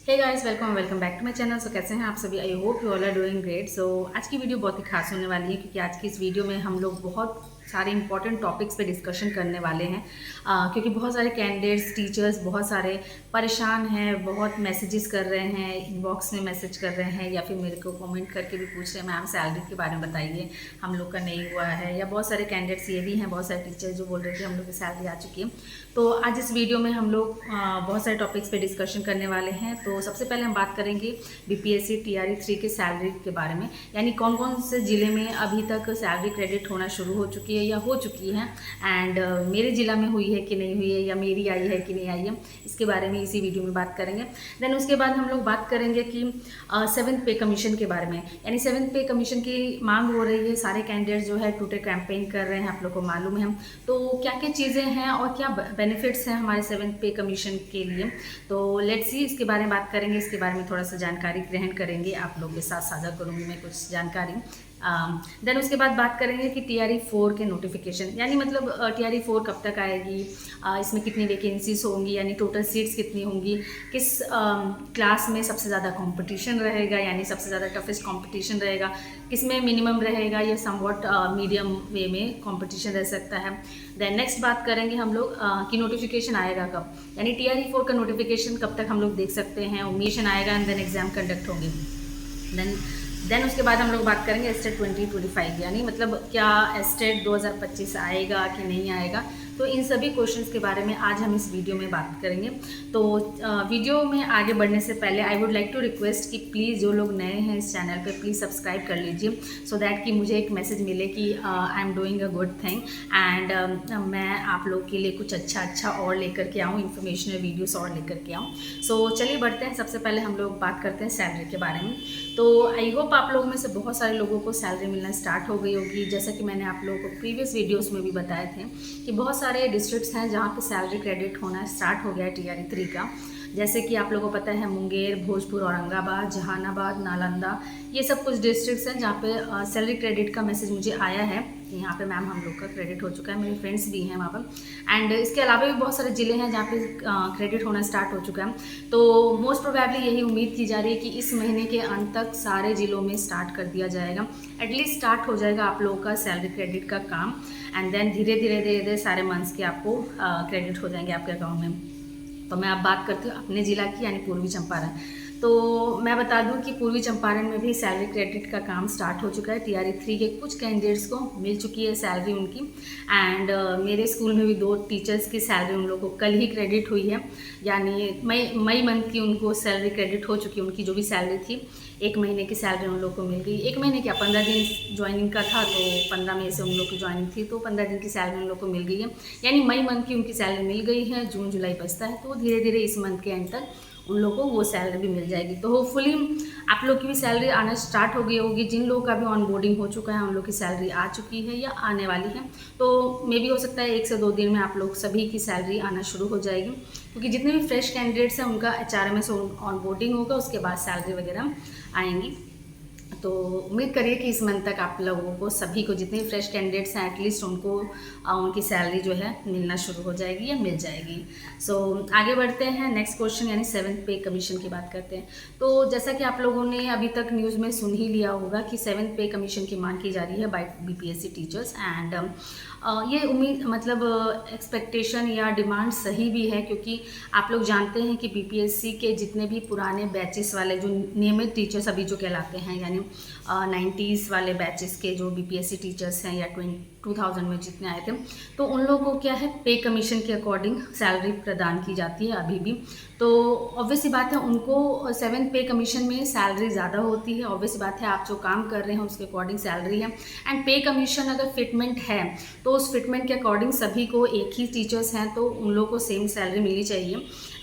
Hey guys, welcome back to my channel. So कैसे हैं आप सभी? I hope you all are doing great. So आज की वीडियो बहुत ही खास होने वाली है क्योंकि आज की इस वीडियो में हम लोग बहुत सारे इंपॉर्टेंट टॉपिक्स पे डिस्कशन करने वाले हैं। क्योंकि बहुत सारे कैंडिडेट्स, टीचर्स बहुत सारे परेशान हैं, बहुत मैसेजेस कर रहे हैं, इनबॉक्स में मैसेज कर रहे हैं या फिर मेरे को कमेंट करके भी पूछ रहे हैं मैम सैलरी के बारे में बताइए, हम लोग का नहीं हुआ है। या बहुत सारे कैंडिडेट्स ये भी हैं, बहुत सारे टीचर्स जो बोल रहे थे हम लोग की सैलरी आ चुकी है। तो आज इस वीडियो में हम लोग बहुत सारे टॉपिक्स पे डिस्कशन करने वाले हैं। तो सबसे पहले हम बात करेंगे बीपीएससी टीआरई 3 के सैलरी के बारे में, यानी कौन कौन से ज़िले में अभी तक सैलरी क्रेडिट होना शुरू हो चुकी है या हो चुकी है, एंड मेरे ज़िला में हुई है कि नहीं हुई है, या मेरी आई है कि नहीं आई है, इसके बारे में इसी वीडियो में बात करेंगे। देन उसके बाद हम लोग बात करेंगे कि 7th पे कमीशन के बारे में, यानी 7th पे कमीशन की मांग हो रही है। सारे कैंडिडेट्स जो है टूटे कैंपेन कर रहे हैं, आप लोग को मालूम है। तो क्या क्या चीज़ें हैं और क्या बेनिफिट्स हैं हमारे 7th पे कमीशन के लिए, तो लेट्स सी, इसके बारे में बात करेंगे। इसके बारे में थोड़ा सा जानकारी ग्रहण करेंगे, आप लोगों के साथ साझा करूँगी मैं कुछ जानकारी। देन उसके बाद बात करेंगे कि टीआरई 4 के नोटिफिकेशन, यानी मतलब टीआरई 4 कब तक आएगी, इसमें कितनी वैकेंसीज होंगी, यानी टोटल सीट्स कितनी होंगी, किस क्लास में सबसे ज़्यादा कंपटीशन रहेगा, यानी सबसे ज़्यादा टफेस्ट कंपटीशन रहेगा, किस में मिनिमम रहेगा या समवॉट मीडियम वे में कंपटीशन रह सकता है। देन नेक्स्ट बात करेंगे हम लोग कि नोटिफिकेशन आएगा कब, यानी टीआरई 4 का नोटिफिकेशन कब तक हम लोग देख सकते हैं, उम्मीशन आएगा एंड देन एग्जाम कंडक्ट होंगे। देन उसके बाद हम लोग बात करेंगे एस्टेट 2025, यानी मतलब क्या एस्टेट 2025 आएगा कि नहीं आएगा। तो इन सभी क्वेश्चंस के बारे में आज हम इस वीडियो में बात करेंगे। तो वीडियो में आगे बढ़ने से पहले I would like to request कि प्लीज़ जो लोग नए हैं इस चैनल पे प्लीज़ सब्सक्राइब कर लीजिए, सो दैट कि मुझे एक मैसेज मिले कि I am doing a good thing and मैं आप लोग के लिए कुछ अच्छा और लेकर के आऊँ, इन्फॉर्मेशनल वीडियोस और लेकर के आऊँ। सो चलिए बढ़ते हैं। सबसे पहले हम लोग बात करते हैं सैलरी के बारे में। तो आई होप आप लोगों में से बहुत सारे लोगों को सैलरी मिलना स्टार्ट हो गई होगी। जैसा कि मैंने आप लोगों को प्रीवियस वीडियोस में भी बताए थे कि बहुत सारे डिस्ट्रिक्ट्स हैं जहाँ पे सैलरी क्रेडिट होना स्टार्ट हो गया है टीआरई 3 का। जैसे कि आप लोगों को पता है मुंगेर, भोजपुर, औरंगाबाद, जहानाबाद, नालंदा, ये सब कुछ डिस्ट्रिक्ट्स हैं जहाँ पे सैलरी क्रेडिट का मैसेज मुझे आया है कि यहाँ पे मैम हम लोग का क्रेडिट हो चुका है। मेरे फ्रेंड्स भी हैं वहाँ पर, एंड इसके अलावा भी बहुत सारे ज़िले हैं जहाँ पे क्रेडिट होना स्टार्ट हो चुका है। तो मोस्ट प्रोबेबली यही उम्मीद की जा रही है कि इस महीने के अंत तक सारे ज़िलों में स्टार्ट कर दिया जाएगा, एटलीस्ट स्टार्ट हो जाएगा आप लोगों का सैलरी क्रेडिट का काम, एंड देन धीरे धीरे सारे मंथ्स के आपको क्रेडिट हो जाएंगे आपके अकाउंट में। तो मैं अब बात करती हूँ अपने ज़िला की, यानी पूर्वी चंपारण। तो मैं बता दूं कि पूर्वी चंपारण में भी सैलरी क्रेडिट का काम स्टार्ट हो चुका है। टीआरई 3 के कुछ कैंडिडेट्स को मिल चुकी है सैलरी उनकी, एंड मेरे स्कूल में भी 2 टीचर्स की सैलरी उन लोगों को कल ही क्रेडिट हुई है, यानी मई मंथ की उनको सैलरी क्रेडिट हो चुकी है। उनकी जो भी सैलरी थी, 1 महीने की सैलरी उन लोग को मिल गई। 1 महीने क्या, 15 दिन ज्वाइनिंग का था, तो 15 मई से उन लोग की ज्वाइनिंग थी, तो 15 दिन की सैलरी उन लोग को मिल गई है, यानी मई मंथ की उनकी सैलरी मिल गई है। जून जुलाई बचता है, तो धीरे धीरे इस मंथ के एंड तक उन लोगों को वो सैलरी भी मिल जाएगी। तो होपफुली आप लोग की भी सैलरी आना स्टार्ट हो गई होगी। जिन लोगों का भी ऑन बोर्डिंग हो चुका है उन लोग की सैलरी आ चुकी है या आने वाली है, तो मे भी हो सकता है 1 से 2 दिन में आप लोग सभी की सैलरी आना शुरू हो जाएगी, क्योंकि जितने भी फ्रेश कैंडिडेट्स हैं उनका एचआरएम से ऑन बोर्डिंग होगा, उसके बाद सैलरी वगैरह आएंगी। तो उम्मीद करिए कि इस मंथ तक आप लोगों को सभी को, जितने फ्रेश कैंडिडेट्स हैं एटलीस्ट उनको उनकी सैलरी जो है मिलना शुरू हो जाएगी या मिल जाएगी। सो आगे बढ़ते हैं। नेक्स्ट क्वेश्चन यानी 7th पे कमीशन की बात करते हैं। तो जैसा कि आप लोगों ने अभी तक न्यूज़ में सुन ही लिया होगा कि 7th पे कमीशन की मांग की जा रही है बाय बीपीएससी टीचर्स, एंड ये उम्मीद मतलब एक्सपेक्टेशन या डिमांड सही भी है, क्योंकि आप लोग जानते हैं कि बीपीएससी के जितने भी पुराने बैचेस वाले जो नियमित टीचर्स अभी जो कहलाते हैं, यानी 90s वाले बैचेस के जो बीपीएससी टीचर्स हैं या 2000 में जितने आए थे, तो उन लोगों को क्या है, पे कमीशन के अकॉर्डिंग सैलरी प्रदान की जाती है अभी भी। तो ऑब्वियस सी बात है उनको 7th पे कमीशन में सैलरी ज़्यादा होती है। ऑब्वियस सी बात है आप जो काम कर रहे हैं उसके अकॉर्डिंग सैलरी है, एंड पे कमीशन अगर फिटमेंट है तो उस फिटमेंट के अकॉर्डिंग सभी को, एक ही टीचर्स हैं तो उन लोगों को सेम सैलरी मिलनी चाहिए।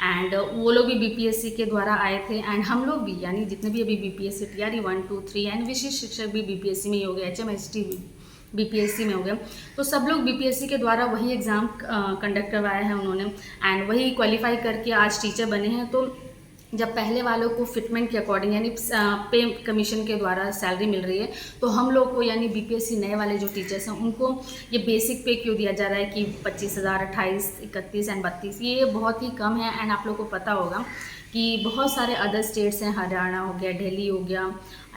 एंड वो लोग भी बीपीएससी के द्वारा आए थे, एंड हम लोग भी, यानी जितने भी अभी बीपीएससी टीआरई 1, 2, 3 एंड विशेष शिक्षक भी बीपीएससी में ही हो गए, HMST बीपीएससी में हो गया, तो सब लोग बीपीएससी के द्वारा वही एग्ज़ाम कंडक्ट करवाया है उन्होंने, एंड वही क्वालिफाई करके आज टीचर बने हैं। तो जब पहले वालों को फिटमेंट के अकॉर्डिंग यानी पे कमीशन के द्वारा सैलरी मिल रही है, तो हम लोग को यानी बीपीएससी नए वाले जो टीचर्स हैं उनको ये बेसिक पे क्यों दिया जा रहा है कि 25,000, 28, 31 एंड 32, ये बहुत ही कम है। एंड आप लोग को पता होगा कि बहुत सारे अदर स्टेट्स हैं, हरियाणा हो गया, दिल्ली हो गया,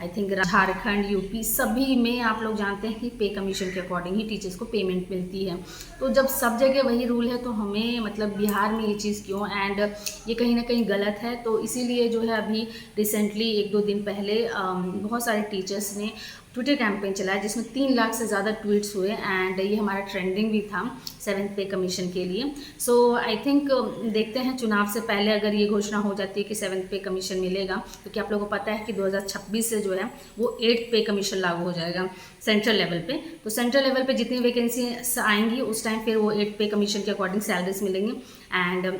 आई थिंक झारखंड, यूपी, सभी में आप लोग जानते हैं कि पे कमीशन के अकॉर्डिंग ही टीचर्स को पेमेंट मिलती है। तो जब सब जगह वही रूल है तो हमें मतलब बिहार में ये चीज़ क्यों, एंड ये कहीं ना कहीं गलत है। तो इसीलिए जो है अभी रिसेंटली 1-2 दिन पहले बहुत सारे टीचर्स ने ट्विटर कैंपेन चलाया जिसमें 3 लाख से ज़्यादा ट्वीट्स हुए, एंड ये हमारा ट्रेंडिंग भी था 7th पे कमीशन के लिए। सो आई थिंक देखते हैं चुनाव से पहले अगर ये घोषणा हो जाती है कि 7th पे कमीशन मिलेगा, क्योंकि आप लोगों को पता है कि 2026 से जो है वो 8th पे कमीशन लागू हो जाएगा सेंट्रल लेवल पे। तो सेंट्रल लेवल पे जितनी वैकेंसी आएंगी उस टाइम फिर वो 8th पे कमीशन के अकॉर्डिंग सैलरीज मिलेंगी, एंड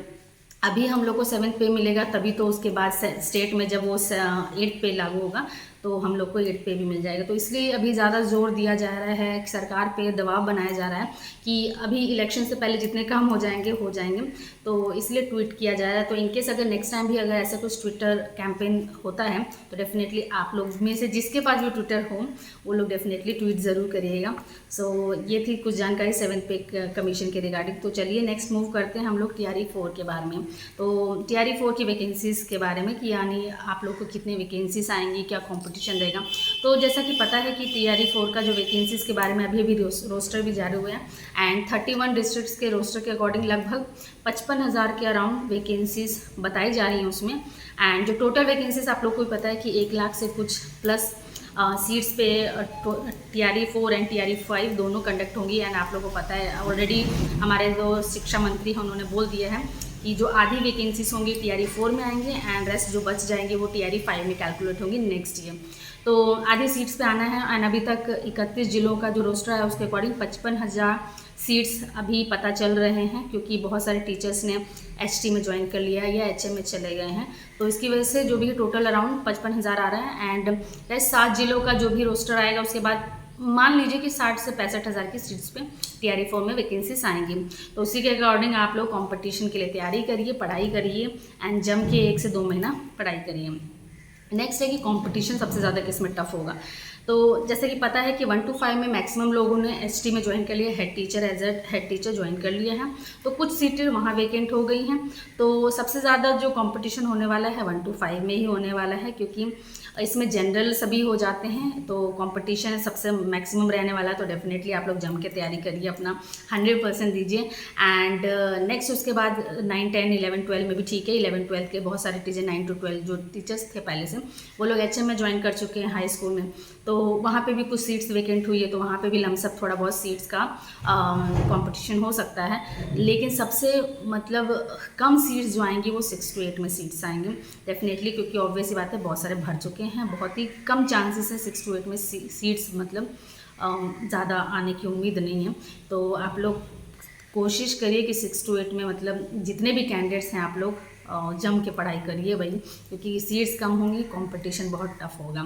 अभी हम लोग को 7th पे मिलेगा, तभी तो उसके बाद स्टेट में जब वो 8th पे लागू होगा तो हम लोग को 8th पे भी मिल जाएगा। तो इसलिए अभी ज़्यादा जोर दिया जा रहा है, सरकार पे दबाव बनाया जा रहा है कि अभी इलेक्शन से पहले जितने काम हो जाएंगे, तो इसलिए ट्वीट किया जा रहा है। तो इनकेस अगर नेक्स्ट टाइम भी अगर ऐसा कुछ ट्विटर कैंपेन होता है तो डेफिनेटली आप लोग में से जिसके पास भी ट्विटर हो वो लोग डेफिनेटली ट्वीट ज़रूर करिएगा। सो ये थी कुछ जानकारी 7th पे कमीशन के रिगार्डिंग। तो चलिए नेक्स्ट मूव करते हैं हम लोग TRE 4 के बारे में। तो TRE 4 की वैकेंसीज़ के बारे में कि यानी आप लोग को कितने वैकेंसीज आएंगी, क्या कॉम्पिटिशन रहेगा। तो जैसा कि पता है कि TRE 4 का जो वैकेंसीज़ के बारे में अभी रोस्टर भी जारी हुए हैं, एंड 31 डिस्ट्रिक्ट्स के रोस्टर के अकॉर्डिंग लगभग 55,000 के अराउंड वैकेंसीज बताई जा रही हैं उसमें। एंड जो टोटल वैकेंसीज आप लोग को भी पता है कि 1 लाख से कुछ प्लस सीट्स पे TRE 4 एंड TRE 5 दोनों कंडक्ट होंगी। एंड आप लोगों को पता है ऑलरेडी हमारे जो शिक्षा मंत्री हैं उन्होंने बोल दिया है कि जो आधी वैकेंसीज होंगी TRE 4 में आएंगे, एंड रेस्ट जो बच जाएंगे वो TRE 5 में कैलकुलेट होंगी नेक्स्ट ईयर। तो आधी सीट्स पे आना है, एंड अभी तक 31 जिलों का जो रोस्टर है उसके अकॉर्डिंग 55,000 सीट्स अभी पता चल रहे हैं, क्योंकि बहुत सारे टीचर्स ने HT में ज्वाइन कर लिया है या HM में चले गए हैं। तो इसकी वजह से जो भी टोटल अराउंड 55,000 आ रहा है, एंड 7 जिलों का जो भी रोस्टर आएगा उसके बाद मान लीजिए कि 60 से 65,000 की सीट्स पे TRE 4 में वैकेंसीज आएंगी। तो उसी के अकॉर्डिंग आप लोग कंपटीशन के लिए तैयारी करिए, पढ़ाई करिए, एंड जम के 1 से 2 महीना पढ़ाई करिए। नेक्स्ट है कि कंपटीशन सबसे ज़्यादा किस में टफ होगा। तो जैसे कि पता है कि 1 to 5 में मैक्सिमम लोगों ने HT में ज्वाइन कर लिया, हेड टीचर ज्वाइन कर लिया है। तो कुछ सीटें वहाँ वैकेंट हो गई हैं। तो सबसे ज़्यादा जो कंपटीशन होने वाला है 1 to 5 में ही होने वाला है, क्योंकि इसमें जनरल सभी हो जाते हैं, तो कंपटीशन सबसे मैक्सिमम रहने वाला है। तो डेफिनेटली आप लोग जम के तैयारी करिए, अपना 100% दीजिए। एंड नेक्स्ट उसके बाद 9, 10, 11, 12 में भी ठीक है। 11, 12 के बहुत सारे टीचर 9 to 12 जो टीचर्स थे पहले से वो लोग HM में ज्वाइन कर चुके हैं हाई स्कूल में। तो वहाँ पे भी कुछ सीट्स वैकेंट हुई है, तो वहाँ पे भी लमसम थोड़ा बहुत सीट्स का कंपटीशन हो सकता है। लेकिन सबसे मतलब कम सीट्स जो आएंगी वो 6 to 8 में सीट्स आएंगी डेफिनेटली, क्योंकि ऑब्वियस ही बात है बहुत सारे भर चुके हैं। बहुत ही कम चांसेस है 6 to 8 में सीट्स मतलब ज़्यादा आने की उम्मीद नहीं है। तो आप लोग कोशिश करिए कि 6 to 8 में मतलब जितने भी कैंडिडेट्स हैं आप लोग जम के पढ़ाई करिए भाई, क्योंकि सीट्स कम होंगी, कंपटीशन बहुत टफ होगा।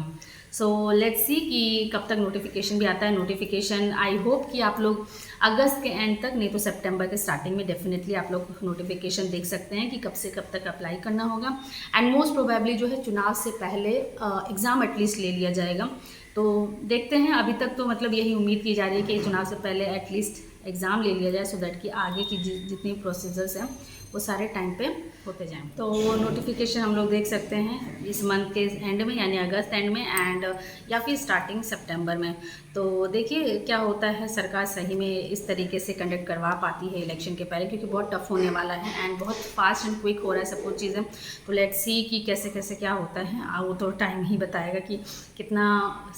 सो लेट्स सी कि कब तक नोटिफिकेशन भी आता है। नोटिफिकेशन आई होप कि आप लोग अगस्त के एंड तक, नहीं तो सितंबर के स्टार्टिंग में डेफिनेटली आप लोग नोटिफिकेशन देख सकते हैं कि कब से कब तक अप्लाई करना होगा। एंड मोस्ट प्रोबेबली जो है चुनाव से पहले एग्ज़ाम एटलीस्ट ले लिया जाएगा। तो देखते हैं, अभी तक तो मतलब यही उम्मीद की जा रही है कि चुनाव से पहले एटलीस्ट एग्ज़ाम ले लिया जाए, सो दैट कि आगे की जितनी प्रोसीजर्स हैं वो सारे टाइम पे होते जाएं। तो नोटिफिकेशन हम लोग देख सकते हैं इस मंथ के एंड में, यानी अगस्त एंड में, एंड या फिर स्टार्टिंग सितंबर में। तो देखिए क्या होता है, सरकार सही में इस तरीके से कंडक्ट करवा पाती है इलेक्शन के पहले, क्योंकि बहुत टफ होने वाला है एंड बहुत फास्ट एंड क्विक हो रहा है सब कुछ चीज़ें। तो लेट्स सी कि कैसे कैसे क्या होता है, वो तो टाइम ही बताएगा कि कितना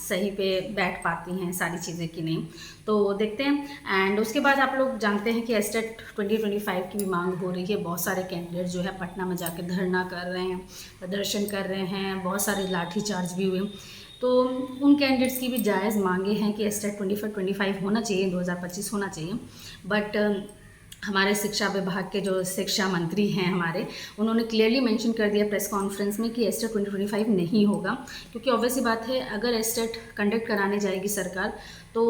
सही पे बैठ पाती हैं सारी चीज़ें कि नहीं। तो देखते हैं। एंड उसके बाद आप लोग जानते हैं कि एस्टेट 2025 की भी मांग हो रही है। बहुत सारे कैंडिडेट जो है पटना में जाकर धरना कर रहे हैं, प्रदर्शन कर रहे हैं, बहुत सारे लाठीचार्ज भी हुए। तो उन कैंडिडेट्स की भी जायज़ मांगे हैं कि एस्टेट 2025 होना चाहिए, 2025 होना चाहिए। बट हमारे शिक्षा विभाग के जो शिक्षा मंत्री हैं हमारे, उन्होंने क्लियरली मेंशन कर दिया प्रेस कॉन्फ्रेंस में कि एस्टेट 2025 नहीं होगा, क्योंकि ऑब्वियसली बात है अगर एस्टेट कंडक्ट कराने जाएगी सरकार तो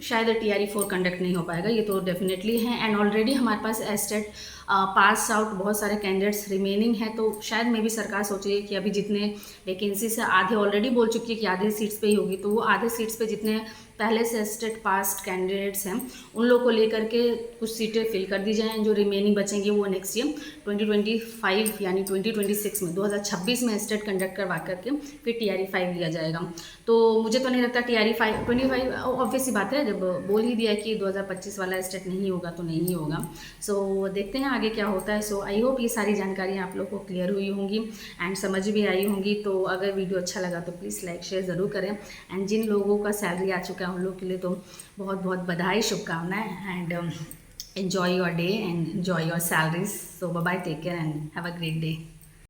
शायद TRE 4 कंडक्ट नहीं हो पाएगा, ये तो डेफिनेटली है। एंड ऑलरेडी हमारे पास एस्टेट पास आउट बहुत सारे कैंडिडेट्स रिमेनिंग हैं, तो शायद मे भी सरकार सोच रही है कि अभी जितने वैकेंसीज है आधे ऑलरेडी बोल चुकी है कि आधे सीट्स पे ही होगी, तो वो आधे सीट्स पे जितने पहले से एस्टेट पास्ट कैंडिडेट्स हैं उन लोग को लेकर के कुछ सीटें फिल कर दी जाएँ, जो रिमेनिंग बचेंगी वो नेक्स्ट ईयर 2025 यानी 2026 में 2026 में एस्टेट कंडक्ट करवा करके फिर TRE 5 लिया जाएगा। तो मुझे तो नहीं लगता TRE 25 ऑब्वियस सी बात है, जब बोल ही दिया कि 2025 वाला एस्टेट नहीं होगा तो नहीं होगा। सो देखते हैं आगे क्या होता है। सो आई होप ये सारी जानकारियाँ आप लोग को क्लियर हुई होंगी एंड समझ भी आई होंगी। तो अगर वीडियो अच्छा लगा तो प्लीज़ लाइक शेयर ज़रूर करें एंड जिन लोगों का सैलरी आ चुका है उन लोग के लिए तो बहुत बहुत बधाई, शुभकामनाएं and enjoy your day and enjoy your salaries. So bye bye, take care and have a great day.